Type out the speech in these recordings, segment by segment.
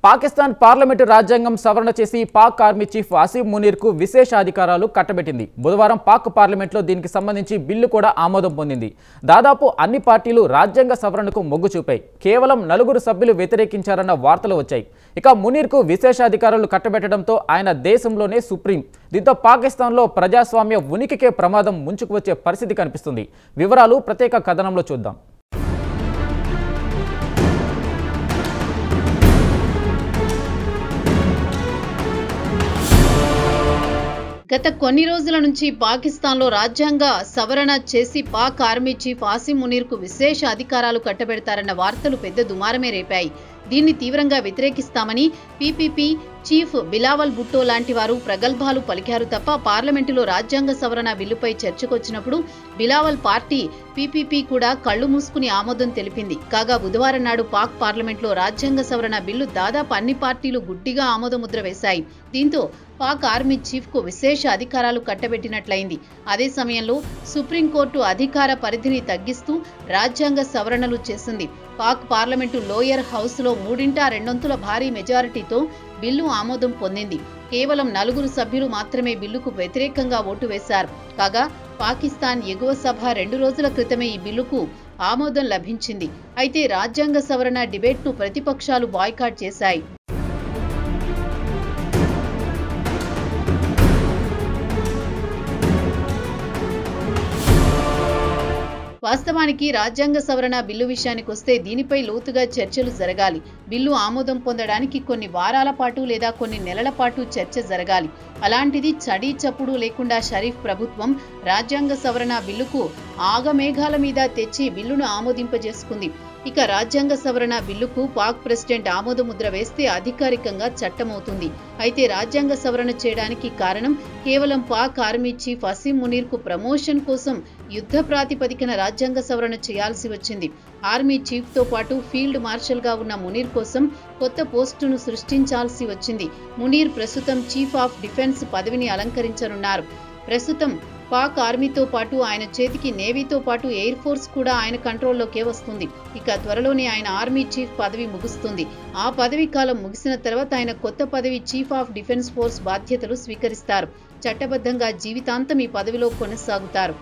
Pakistan parliament రాజ్యాంగం సవరణ చేసి పాక్ ఆర్మీ చీఫ్ అసీం మునీర్కు విశేష అధికారాలు కట్టబెట్టింది. బుధవారం పాక్ పార్లమెంట్లో దీనికి సంబంధించి బిల్లు కూడా ఆమోదం పొందింది. దాదాపు అన్ని పార్టీలు రాజ్యాంగ సవరణకు మొగ్గు చూపాయి. కేవలం 4 సభ్యులు వ్యతిరేకించారన్న వార్తలు వచ్చాయి. ఇక మునీర్కు విశేష అధికారాలు కట్టబెట్టడంతో ఆయన దేశంలోనే సుప్రీం. దీంతో పాకిస్తాన్లో ప్రజాస్వామ్య ఉనికికే ప్రమాదం ముంచుకు వచ్చే పరిస్థితి కనిపిస్తుంది. వివరాలు ప్రత్యేక కథనంలో చూద్దాం. గత కొన్ని రోజుల నుంచి పాకిస్తాన్లో రాజ్యాంగ సవరణ చేసి పాక్ ఆర్మీ చీఫ్ అసీం మునీర్కు విశేష అధికారాలు కట్టబెడతారన్న వార్తలు పెద్ద దుమారమే రేపాయి. దీన్ని తీవ్రంగా వ్యతిరేకిస్తామని పీపీపీ చీఫ్ బిలావల్ భుట్టో లాంటి వారు ప్రగల్భాలు పలికారు తప్ప పార్లమెంటులో రాజ్యాంగ సవరణ బిల్లుపై చర్చకొచ్చినప్పుడు బిలావల్ పార్టీ పీపీపీ కూడా కళ్లు మూసుకుని ఆమోదం తెలిపింది. కాగా బుధవారం నాడు పాక్ పార్లమెంట్లో రాజ్యాంగ సవరణ బిల్లు దాదాపు అన్ని పార్టీలు గుడ్డిగా ఆమోదముద్ర వేశాయి. దీంతో పాక్ ఆర్మీ చీఫ్ కు విశేష అధికారాలు కట్టబెట్టినట్లయింది. అదే సమయంలో సుప్రీంకోర్టు అధికార పరిధిని తగ్గిస్తూ రాజ్యాంగ సవరణలు చేసింది. పాక్ పార్లమెంటు లోయర్ హౌస్ లో 3/2 భారీ మెజారిటీతో బిల్లు ఆమోదం పొందింది. కేవలం 4 సభ్యులు మాత్రమే బిల్లుకు వ్యతిరేకంగా ఓటు వేశారు. కాగా పాకిస్తాన్ ఎగువ సభ 2 రోజుల క్రితమే ఈ బిల్లుకు ఆమోదం లభించింది. అయితే రాజ్యాంగ సవరణ డిబేట్ను ప్రతిపక్షాలు బాయ్కాట్ చేశాయి. వాస్తవానికి రాజ్యాంగ సవరణ బిల్లు విషయానికి వస్తే దీనిపై లోతుగా చర్చలు జరగాలి. బిల్లు ఆమోదం పొందడానికి కొన్ని వారాల పాటు లేదా కొన్ని నెలల పాటు చర్చ జరగాలి. అలాంటిది చడీ చప్పుడు లేకుండా షరీఫ్ ప్రభుత్వం రాజ్యాంగ సవరణ బిల్లుకు ఆగమేఘాల మీద తెచ్చి బిల్లును ఆమోదింపజేసుకుంది. ఇక రాజ్యాంగ సవరణ బిల్లుకు పాక్ ప్రెసిడెంట్ ఆమోదముద్ర వేస్తే అధికారికంగా చట్టమవుతుంది. అయితే రాజ్యాంగ సవరణ చేయడానికి కారణం కేవలం పాక్ ఆర్మీ చీఫ్ అసీం మునీర్కు ప్రమోషన్ కోసం యుద్ధ ప్రాతిపదికన రాజ్యాంగ సవరణ చేయాల్సి వచ్చింది. ఆర్మీ చీఫ్ తో పాటు ఫీల్డ్ మార్షల్ గా ఉన్న మునీర్ కోసం కొత్త పోస్టును సృష్టించాల్సి వచ్చింది. మునీర్ ప్రస్తుతం చీఫ్ ఆఫ్ డిఫెన్స్ పదవిని అలంకరించనున్నారు. ప్రస్తుతం పాక్ ఆర్మీతో పాటు ఆయన చేతికి నేవీతో పాటు ఎయిర్ ఫోర్స్ కూడా ఆయన కంట్రోల్లోకే వస్తుంది. ఇక త్వరలోనే ఆయన ఆర్మీ చీఫ్ పదవి ముగుస్తుంది. ఆ పదవి కాలం ముగిసిన తర్వాత ఆయన కొత్త పదవి చీఫ్ ఆఫ్ డిఫెన్స్ ఫోర్స్ బాధ్యతలు స్వీకరిస్తారు. చట్టబద్ధంగా జీవితాంతం ఈ పదవిలో కొనసాగుతారు.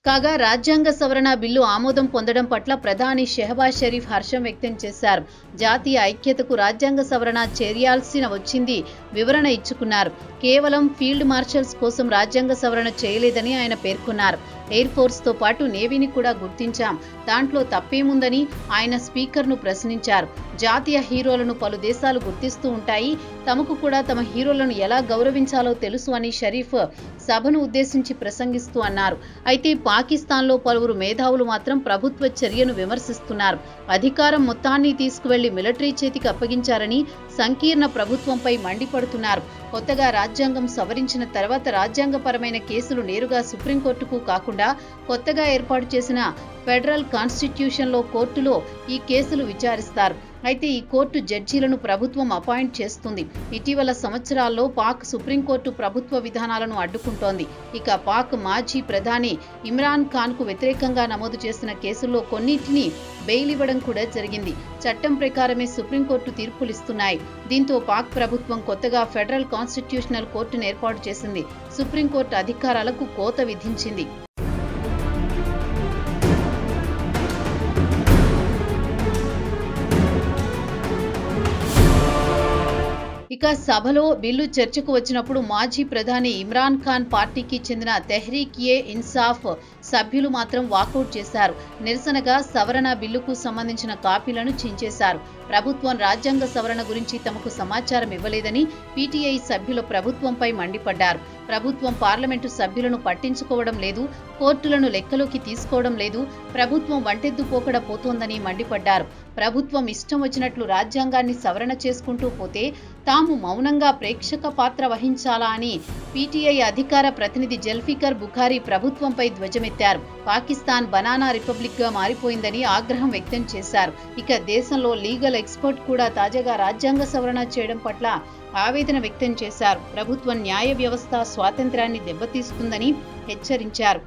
కాగా రాజ్యాంగ సవరణ బిల్లు ఆమోదం పొందడం పట్ల ప్రధాని షెహబాజ్ షరీఫ్ హర్షం వ్యక్తం చేశారు. జాతీయ ఐక్యతకు రాజ్యాంగ సవరణ చేయాల్సిన వచ్చింది వివరణ ఇచ్చుకున్నారు. కేవలం ఫీల్డ్ మార్షల్స్ కోసం రాజ్యాంగ సవరణ చేయలేదని ఆయన పేర్కొన్నారు. ఎయిర్ ఫోర్స్ తో పాటు నేవీని కూడా గుర్తించాం, దాంట్లో తప్పేముందని ఆయన స్పీకర్ను ప్రశ్నించారు. జాతీయ హీరోలను పలు దేశాలు గుర్తిస్తూ ఉంటాయి, తమకు కూడా తమ హీరోలను ఎలా గౌరవించాలో తెలుసు అని షరీఫ్ సభను ఉద్దేశించి ప్రసంగిస్తూ అన్నారు. అయితే పాకిస్తాన్లో పలువురు మేధావులు మాత్రం ప్రభుత్వ చర్యను విమర్శిస్తున్నారు. అధికారం మొత్తాన్ని తీసుకువెళ్లి మిలిటరీ చేతికి అప్పగించారని సంకీర్ణ ప్రభుత్వంపై మండిపడుతున్నారు. కొత్తగా రాజ్యాంగం సవరించిన తర్వాత రాజ్యాంగపరమైన కేసులు నేరుగా సుప్రీంకోర్టుకు కాకుండా కొత్తగా ఏర్పాటు చేసిన ఫెడరల్ కాన్స్టిట్యూషన్లో కోర్టులో ఈ కేసులు విచారిస్తారు. అయితే ఈ కోర్టు జడ్జీలను ప్రభుత్వం అపాయింట్ చేస్తుంది. ఇటీవల సంవత్సరాల్లో పాక్ సుప్రీంకోర్టు ప్రభుత్వ విధానాలను అడ్డుకుంటోంది. ఇక పాక్ మాజీ ప్రధాని ఇమ్రాన్ ఖాన్ కు వ్యతిరేకంగా నమోదు చేసిన కేసుల్లో కొన్నింటిని బెయిల్ ఇవ్వడం కూడా జరిగింది. చట్టం ప్రకారమే సుప్రీంకోర్టు తీర్పులిస్తున్నాయి. దీంతో పాక్ ప్రభుత్వం కొత్తగా ఫెడరల్ కాన్స్టిట్యూషనల్ కోర్టును ఏర్పాటు చేసింది. సుప్రీంకోర్టు అధికారాలకు కోత విధించింది. ఇక సభలో బిల్లు చర్చకు వచ్చినప్పుడు మాజీ ప్రధాని ఇమ్రాన్ ఖాన్ పార్టీకి చెందిన తెహ్రీక్ ఏ ఇన్సాఫ్ సభ్యులు మాత్రం వాకౌట్ చేశారు. నిరసనగా సవరణ బిల్లుకు సంబంధించిన కాపీలను చించేశారు. ప్రభుత్వం రాజ్యాంగ సవరణ గురించి తమకు సమాచారం ఇవ్వలేదని పీటీఐ సభ్యులు ప్రభుత్వంపై మండిపడ్డారు. ప్రభుత్వం పార్లమెంటు సభ్యులను పట్టించుకోవడం లేదు, కోర్టులను లెక్కలోకి తీసుకోవడం లేదు, ప్రభుత్వం వంటెద్దు పోకడ పోతోందని మండిపడ్డారు. ప్రభుత్వం ఇష్టం వచ్చినట్లు రాజ్యాంగాన్ని సవరణ చేసుకుంటూ పోతే తాము మౌనంగా ప్రేక్షక పాత్ర వహించాలా అని పీటీఐ అధికార ప్రతినిధి జల్ఫికర్ బుఖారీ ప్రభుత్వంపై ధ్వజమెత్తారు. పాకిస్తాన్ బనానా రిపబ్లిక్ గా మారిపోయిందని ఆగ్రహం వ్యక్తం చేశారు. ఇక దేశంలో లీగల్ ఎక్స్పర్ట్ కూడా తాజాగా రాజ్యాంగ సవరణ చేయడం పట్ల ఆవేదన వ్యక్తం చేశారు. ప్రభుత్వం న్యాయ వ్యవస్థ స్వాతంత్ర్యాన్ని దెబ్బతీస్తుందని హెచ్చరించారు.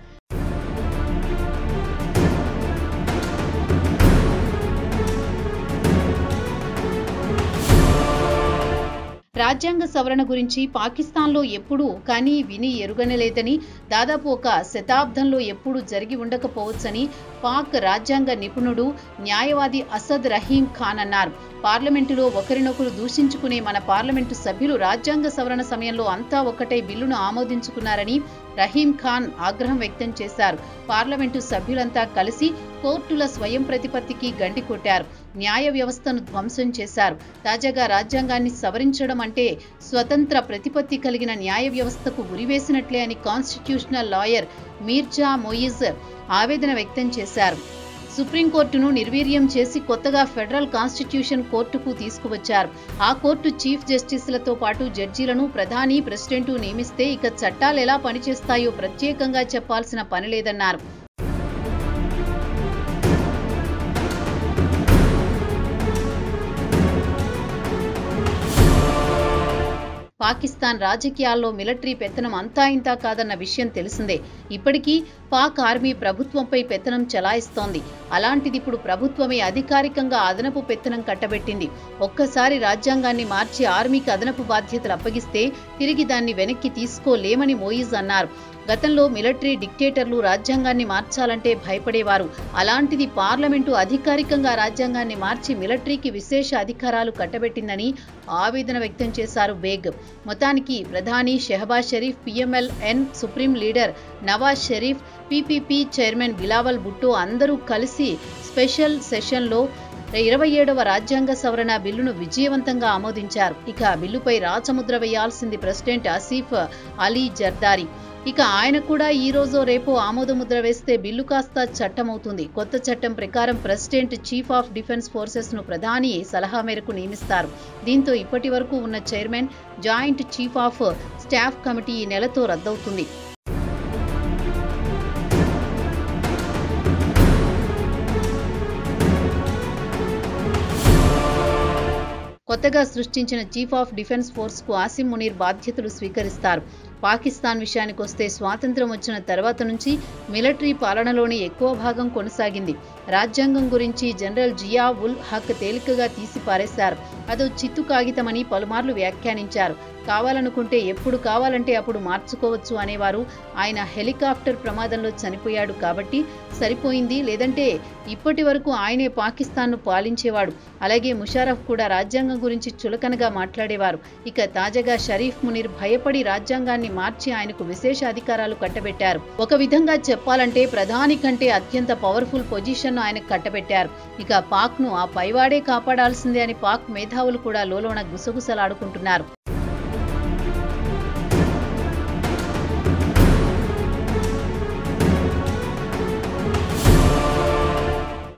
రాజ్యాంగ సవరణ గురించి పాకిస్తాన్లో ఎప్పుడూ కానీ విని ఎరుగనలేదని, దాదాపు ఒక శతాబ్దంలో ఎప్పుడూ జరిగి ఉండకపోవచ్చని పాక్ రాజ్యాంగ నిపుణుడు న్యాయవాది అసద్ రహీం ఖాన్ అన్నారు. పార్లమెంటులో ఒకరినొకరు దూషించుకునే మన పార్లమెంటు సభ్యులు రాజ్యాంగ సవరణ సమయంలో అంతా ఒక్కటై బిల్లును ఆమోదించుకున్నారని రహీం ఖాన్ ఆగ్రహం వ్యక్తం చేశారు. పార్లమెంటు సభ్యులంతా కలిసి కోర్టుల స్వయం ప్రతిపత్తికి గండి కొట్టారు. న్యాయ వ్యవస్థను ధ్వంసం చేశారు. తాజాగా రాజ్యాంగాన్ని సవరించడం అంటే స్వతంత్ర ప్రతిపత్తి కలిగిన న్యాయ వ్యవస్థకు ఉరివేసినట్లే అని కాన్స్టిట్యూషనల్ లాయర్ మీర్జా మొయిజ్ ఆవేదన వ్యక్తం చేశారు. సుప్రీంకోర్టును నిర్వీర్యం చేసి కొత్తగా ఫెడరల్ కాన్స్టిట్యూషన్ కోర్టుకు తీసుకువచ్చారు. ఆ కోర్టు చీఫ్ జస్టిస్లతో పాటు జడ్జీలను ప్రధాని, ప్రెసిడెంటు నియమిస్తే ఇక చట్టాలు ఎలా పనిచేస్తాయో ప్రత్యేకంగా చెప్పాల్సిన పని లేదన్నారు. పాకిస్తాన్ రాజకీయాల్లో మిలిటరీ పెత్తనం అంతా ఇంతా కాదన్న విషయం తెలిసిందే. ఇప్పటికీ పాక్ ఆర్మీ ప్రభుత్వంపై పెత్తనం చెలాయిస్తోంది. అలాంటిది ఇప్పుడు ప్రభుత్వమే అధికారికంగా అదనపు పెత్తనం కట్టబెట్టింది. ఒక్కసారి రాజ్యాంగాన్ని మార్చి ఆర్మీకి అదనపు బాధ్యతలు అప్పగిస్తే తిరిగి దాన్ని వెనక్కి తీసుకోలేమని మోయిజ్ అన్నారు. గతంలో మిలిటరీ డిక్టేటర్లు రాజ్యాంగాన్ని మార్చాలంటే భయపడేవారు. అలాంటిది పార్లమెంటు అధికారికంగా రాజ్యాంగాన్ని మార్చి మిలిటరీకి విశేష అధికారాలు కట్టబెట్టిందని ఆవేదన వ్యక్తం చేశారు బేగ్. మొత్తానికి ప్రధాని Shehbaz Sharif, PMLN supreme leader Nawaz Sharif, PPP chairman Bilawal Bhutto అందరూ కలిసి స్పెషల్ సెషన్లో 27వ రాజ్యాంగ సవరణ బిల్లును విజయవంతంగా ఆమోదించారు. ఇక బిల్లుపై రాచముద్ర వేయాల్సింది ప్రెసిడెంట్ ఆసిఫ్ అలీ జర్దారీ. ఇక ఆయన కూడా ఈ రోజో రేపో ఆమోదముద్ర వేస్తే బిల్లు కాస్త చట్టమవుతుంది. కొత్త చట్టం ప్రకారం president chief of defence forces ను ప్రధాని సలహా మేరకు నియమిస్తారు. దీంతో ఇప్పటి వరకు ఉన్న chairman, joint chief of staff committee ఈ నెలతో రద్దవుతుంది. కొత్తగా సృష్టించిన చీఫ్ ఆఫ్ డిఫెన్స్ ఫోర్స్ కు ఆసిమ్ మునీర్ బాధ్యతలు స్వీకరిస్తారు. పాకిస్తాన్ విషయానికొస్తే స్వాతంత్ర్యం వచ్చిన తర్వాత నుంచి మిలిటరీ పాలనలోనే ఎక్కువ భాగం కొనసాగింది. రాజ్యాంగం గురించి జనరల్ జియా ఉల్ హక్ తేలికగా తీసి పారేశారు. అదో చిత్తు కాగితమని పలుమార్లు వ్యాఖ్యానించారు. కావాలనుకుంటే ఎప్పుడు కావాలంటే అప్పుడు మార్చుకోవచ్చు అనేవారు. ఆయన హెలికాప్టర్ ప్రమాదంలో చనిపోయాడు కాబట్టి సరిపోయింది, లేదంటే ఇప్పటి వరకు ఆయనే పాకిస్తాన్ను పాలించేవాడు. అలాగే ముషారఫ్ కూడా రాజ్యాంగం గురించి చులకనగా మాట్లాడేవారు. ఇక తాజాగా షరీఫ్ మునీర్ భయపడి రాజ్యాంగాన్ని మార్చి ఆయనకు విశేష అధికారాలు కట్టబెట్టారు. ఒక విధంగా చెప్పాలంటే ప్రధాని కంటే అత్యంత పవర్ఫుల్ పొజిషన్ ఆయనకు కట్టబెట్టారు. ఇక పాక్ ను ఆ పైవాడే కాపాడాల్సిందే అని పాక్ మేధావులు కూడా లోలోన గుసగుసలాడుకుంటున్నారు.